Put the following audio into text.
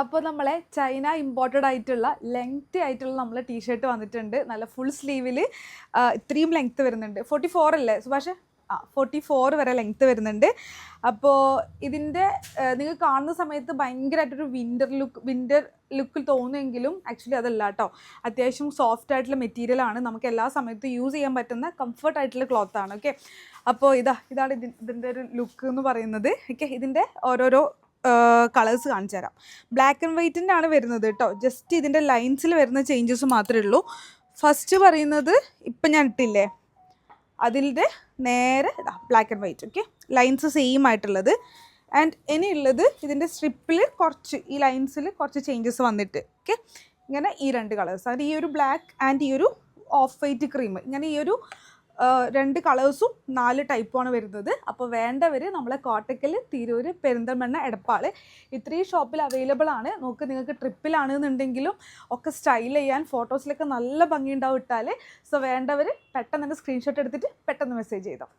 അപ്പോൾ നമ്മളെ China imported ആയിട്ടുള്ള ലെങ്തി ആയിട്ടുള്ള നമ്മളെ ടീഷർട്ട് വന്നിട്ടുണ്ട്. നല്ല ഫുൾ സ്ലീവിൽ ഇത്രയും ലെങ്ത്ത് വരുന്നുണ്ട്. 44 അല്ലേ സുഭാഷ്? 44 വരെ ലെങ്ത്ത് വരുന്നുണ്ട്. അപ്പോൾ ഇതിൻ്റെ നിങ്ങൾ കാണുന്ന സമയത്ത് ഭയങ്കരമായിട്ടൊരു വിൻ്റർ ലുക്കിൽ തോന്നുമെങ്കിലും ആക്ച്വലി അതല്ല കേട്ടോ. അത്യാവശ്യം സോഫ്റ്റ് ആയിട്ടുള്ള മെറ്റീരിയലാണ്. നമുക്ക് എല്ലാ സമയത്തും യൂസ് ചെയ്യാൻ പറ്റുന്ന കംഫർട്ട് ആയിട്ടുള്ള ക്ലോത്താണ്. ഓക്കെ, അപ്പോൾ ഇതാണ് ഇതിൻ്റെ ഒരു ലുക്ക് എന്ന് പറയുന്നത്. ഓക്കെ, ഇതിൻ്റെ ഓരോരോ കളേഴ്സ് കാണിച്ചു തരാം. ബ്ലാക്ക് ആൻഡ് വൈറ്റിൻ്റെ ആണ് വരുന്നത് കേട്ടോ. ജസ്റ്റ് ഇതിൻ്റെ ലൈൻസിൽ വരുന്ന ചേഞ്ചസ് മാത്രമേ ഉള്ളൂ. ഫസ്റ്റ് പറയുന്നത് ഇപ്പം ഞാൻ ഇട്ടില്ലേ അതിൻ്റെ നേരെ black and white. Okay, lines same ആയിട്ടുള്ളത്. ആൻഡ് ഇനിയുള്ളത് ഇതിൻ്റെ സ്ട്രിപ്പിൽ കുറച്ച് ഈ ലൈൻസിൽ കുറച്ച് ചേഞ്ചസ് വന്നിട്ട് ഓക്കെ, ഇങ്ങനെ ഈ രണ്ട് കളേഴ്സ്, അത് ഈ ഒരു ബ്ലാക്ക് ആൻഡ് ഈ ഒരു ഓഫ് വൈറ്റ് ക്രീം, ഇങ്ങനെ ഈ ഒരു രണ്ട് കളേഴ്സും 4 ടൈപ്പുമാണ് വരുന്നത്. അപ്പോൾ വേണ്ടവർ നമ്മളെ കോട്ടക്കൽ, തിരൂർ, പെരിന്തൽമണ്ണ, എടപ്പാൾ ഇത്രയും ഷോപ്പിൽ അവൈലബിൾ ആണ്. നിങ്ങൾക്ക് ട്രിപ്പിലാണെന്നുണ്ടെങ്കിലും ഒക്കെ സ്റ്റൈൽ ചെയ്യാൻ ഫോട്ടോസിലൊക്കെ നല്ല ഭംഗി ഉണ്ടാവും ഇട്ടാൽ. സോ വേണ്ടവർ പെട്ടെന്ന് തന്നെ സ്ക്രീൻഷോട്ട് എടുത്തിട്ട് പെട്ടെന്ന് മെസ്സേജ് ചെയ്തോ.